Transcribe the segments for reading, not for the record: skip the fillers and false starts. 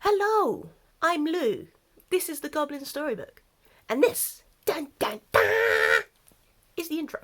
Hello, I'm Lou. This is the Goblin Storybook. And this, dun dun dun, is the intro.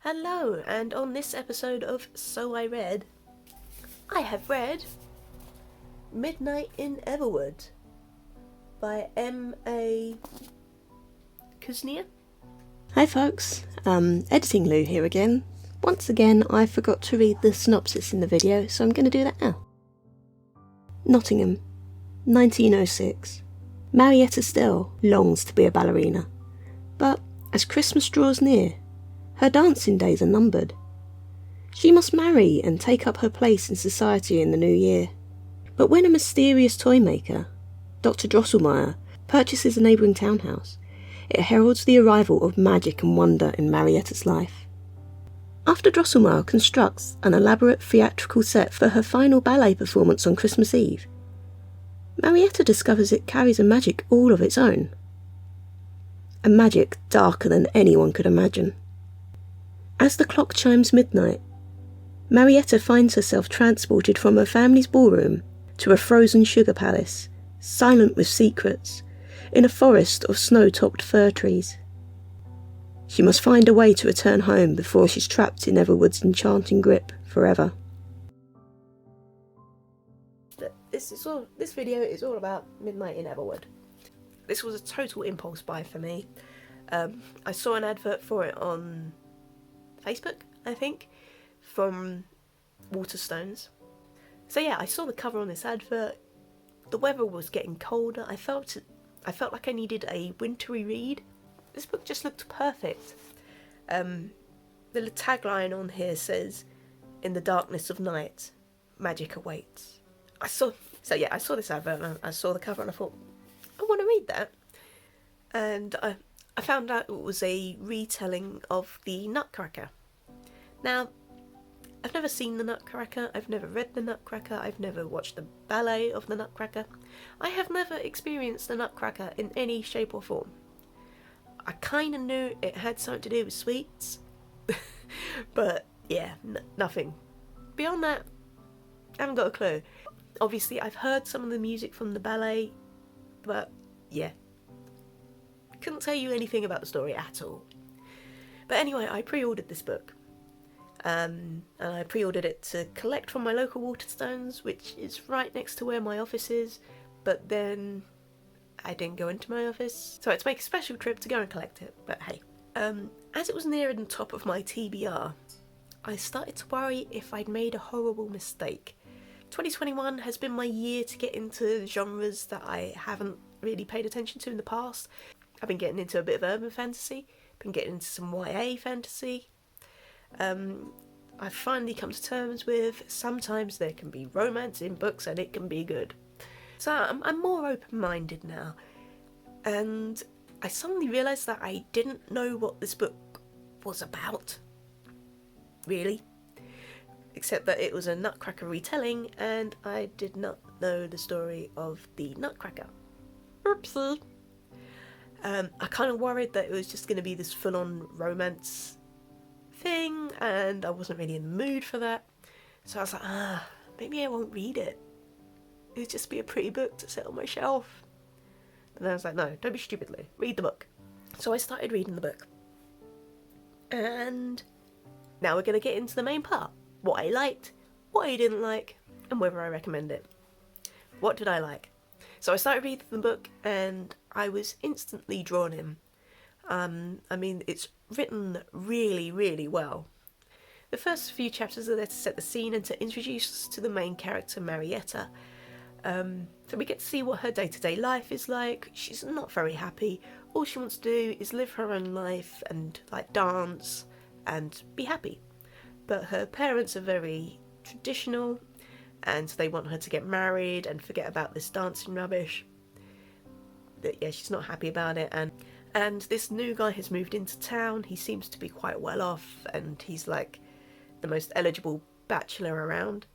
Hello, and on this episode of So I Read, I have read Midnight in Everwood by M.A Kuzniar. Hi folks, editing Lou here again. Once again I forgot to read the synopsis in the video, so I'm going to do that now. Nottingham, 1906. Marietta still longs to be a ballerina, but as Christmas draws near, her dancing days are numbered. She must marry and take up her place in society in the new year. But when a mysterious toy maker, Dr. Drosselmeyer, purchases a neighbouring townhouse, it heralds the arrival of magic and wonder in Marietta's life. After Drosselmeyer constructs an elaborate theatrical set for her final ballet performance on Christmas Eve, Marietta discovers it carries a magic all of its own. A magic darker than anyone could imagine. As the clock chimes midnight, Marietta finds herself transported from her family's ballroom to a frozen sugar palace, silent with secrets, in a forest of snow-topped fir trees. She must find a way to return home before she's trapped in Everwood's enchanting grip forever. This video is all about Midnight in Everwood. This was a total impulse buy for me. I saw an advert for it on Facebook, I think, from Waterstones. So yeah, I saw the cover on this advert. The weather was getting colder. I felt like I needed a wintry read. This book just looked perfect. The tagline on here says, "In the darkness of night, magic awaits." I saw this advert and I saw the cover and I thought, I want to read that. And I found out it was a retelling of the Nutcracker. Now, I've never seen the Nutcracker, I've never read the Nutcracker, I've never watched the ballet of the Nutcracker. I have never experienced the Nutcracker in any shape or form. I kind of knew it had something to do with sweets, but yeah, nothing. Beyond that, I haven't got a clue. Obviously, I've heard some of the music from the ballet, but yeah. Couldn't tell you anything about the story at all. But anyway, I pre-ordered this book. And I pre-ordered it to collect from my local Waterstones, which is right next to where my office is, but then I didn't go into my office, so I had to make a special trip to go and collect it, but hey. As it was nearing the top of my TBR, I started to worry if I'd made a horrible mistake. 2021 has been my year to get into genres that I haven't really paid attention to in the past. I've been getting into a bit of urban fantasy, been getting into some YA fantasy. I've finally come to terms with sometimes there can be romance in books and it can be good. So I'm more open-minded now. And I suddenly realised that I didn't know what this book was about. Really. Except that it was a Nutcracker retelling and I did not know the story of the Nutcracker. Oopsie. I kind of worried that it was just going to be this full-on romance thing, and I wasn't really in the mood for that. So I was like, maybe I won't read it. It'll just be a pretty book to sit on my shelf. But then I was like, no, don't be stupid, Lou. Read the book. So I started reading the book. And now we're going to get into the main part. What I liked, what I didn't like, and whether I recommend it. What did I like? So I started reading the book and I was instantly drawn in. I mean, it's written really, really well. The first few chapters are there to set the scene and to introduce us to the main character, Marietta. So we get to see what her day-to-day life is like. She's not very happy. All she wants to do is live her own life and like dance and be happy. But her parents are very traditional and they want her to get married and forget about this dancing rubbish. But yeah, she's not happy about it. And this new guy has moved into town. He seems to be quite well off and he's like the most eligible bachelor around.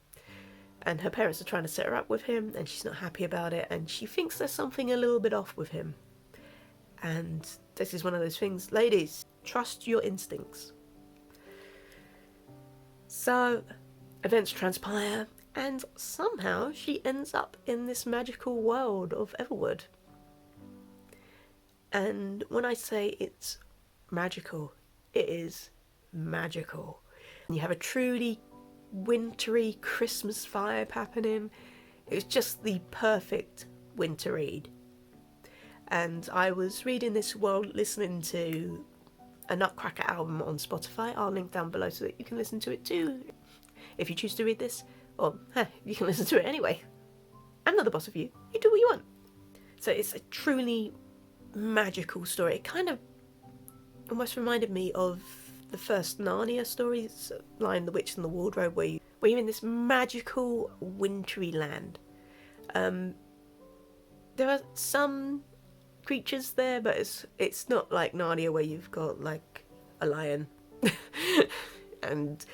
And her parents are trying to set her up with him and she's not happy about it and she thinks there's something a little bit off with him. And this is one of those things, ladies, trust your instincts. So events transpire and somehow she ends up in this magical world of Everwood. And when I say it's magical, it is magical. You have a truly wintry Christmas vibe happening. It's just the perfect winter read. And I was reading this while listening to a Nutcracker album on Spotify. I'll link down below so that you can listen to it too if you choose to read this, or you can listen to it anyway. I'm not the boss of you. You do what you want. So it's a truly magical story. It kind of almost reminded me of the first Narnia stories, Lion, the Witch and the Wardrobe, where you're in this magical wintry land. There are some creatures there, but it's not like Narnia where you've got like a lion and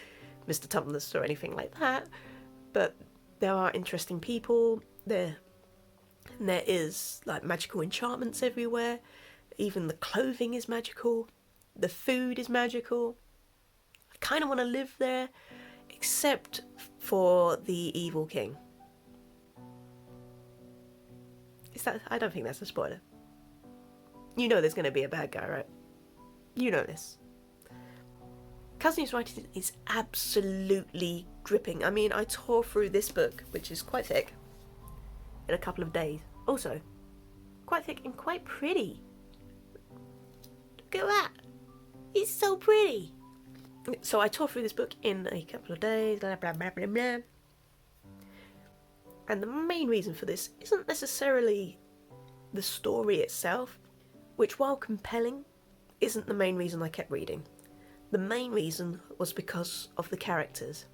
Mr. Tumnus or anything like that. But there are interesting people there. And there is like magical enchantments everywhere. Even the clothing is magical. The food is magical. I kind of want to live there, except for the evil king. I don't think that's a spoiler. You know there's going to be a bad guy, right? You know this. Kuzniar's writing is absolutely gripping. I mean, I tore through this book, which is quite thick, in a couple of days. Also, quite thick and quite pretty. Look at that. It's so pretty. So I tore through this book in a couple of days, blah, blah, blah, blah, blah. And the main reason for this isn't necessarily the story itself, which, while compelling, isn't the main reason I kept reading. The main reason was because of the characters.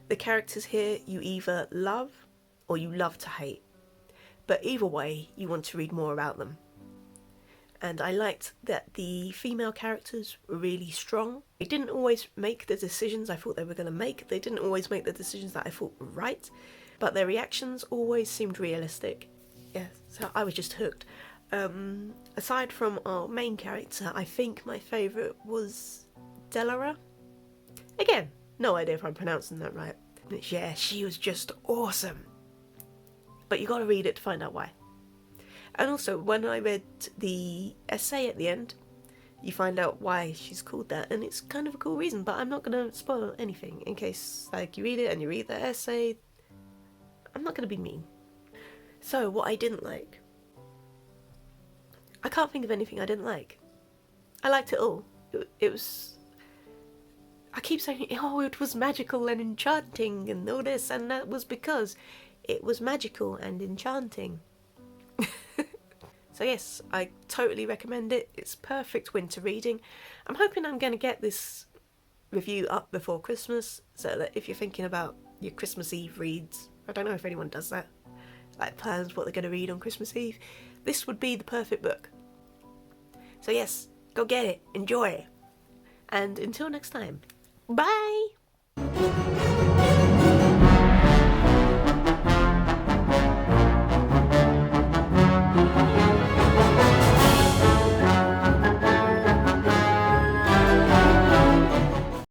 The characters here you either love or you love to hate. But either way, you want to read more about them. And I liked that the female characters were really strong. They didn't always make the decisions I thought they were going to make. They didn't always make the decisions that I thought were right. But their reactions always seemed realistic. Yeah, so I was just hooked. Aside from our main character, I think my favourite was Delara. Again, no idea if I'm pronouncing that right. Yeah, she was just awesome. But you got to read it to find out why. And also, when I read the essay at the end, you find out why she's called that, and it's kind of a cool reason, but I'm not going to spoil anything in case like you read it and you read the essay. I'm not going to be mean. So, what I didn't like. I can't think of anything I didn't like. I liked it all. It was... I keep saying, oh, it was magical and enchanting and all this, and that was because it was magical and enchanting. So yes, I totally recommend it. It's perfect winter reading. I'm hoping I'm going to get this review up before Christmas, so that if you're thinking about your Christmas Eve reads, I don't know if anyone does that, like plans what they're going to read on Christmas Eve, this would be the perfect book. So yes, go get it, enjoy it, and until next time, bye!